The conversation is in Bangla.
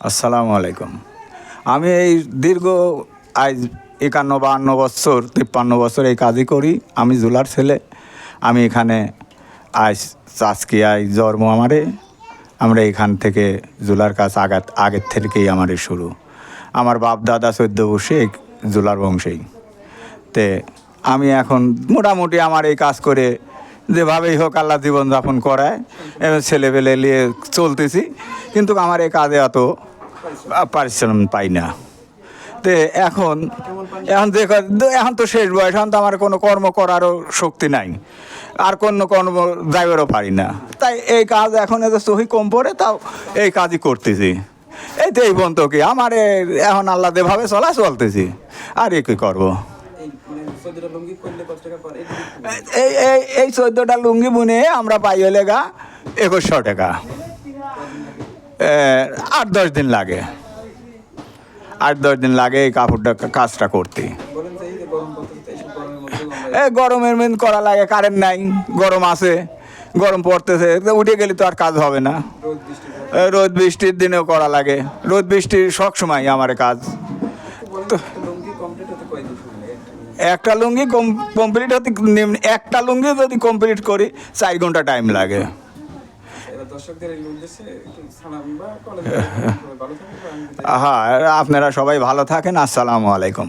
আসসালামু আলাইকুম। আমি এই দীর্ঘ আজ 51-52 বছর 53 বছর এই কাজই করি। আমি জুলার ছেলে। আমি এখানে আজ চাষকিয়ায় জন্ম আমারে। আমরা এখান থেকে জুলার কাজ আগের থেকেই আমাদের শুরু। আমার বাপ দাদা 14 বর্ষে এই জুলার বংশেই। তে আমি এখন মোটামুটি আমার এই কাজ করে যেভাবেই হোক আল্লাহ জীবনযাপন করায় এবং ছেলেপেলে নিয়ে চলতেছি, কিন্তু আমার এই কাজে অত পারিশ্রম পাই না। তে এখন এখন এখন তো শেষ বয়স, এখন তো আমার কোনো কর্ম করারও শক্তি নাই, আর কোনো কর্ম যাইবারও পারি না। তাই এই কাজ এখন এত সহি কম পড়ে, তাও এই কাজই করতেছি। এই তো এই পর্যন্ত কি আমার এখন আল্লাহ যেভাবে চলতেছি, আর কি করবো। এই 14টা লুঙ্গি বুনে আমরা পাই হলে 2100 টাকা। 8-10 দিন লাগে, 8-10 দিন লাগে এই কাপড়টা কাজটা করতে। গরমের মেন করা লাগে, কারেন্ট নাই, গরম আছে, গরম পড়তেছে, উঠে গেলে তো আর কাজ হবে না। রোদ বৃষ্টির দিনেও করা লাগে, রোদ বৃষ্টির সব সময় আমার কাজ। তো একটা লুঙ্গি কমপ্লিট হতে একটা লুঙ্গি যদি কমপ্লিট করি 4 ঘন্টা টাইম লাগে। হ্যাঁ, আপনারা সবাই ভালো থাকেন। আসসালামু আলাইকুম।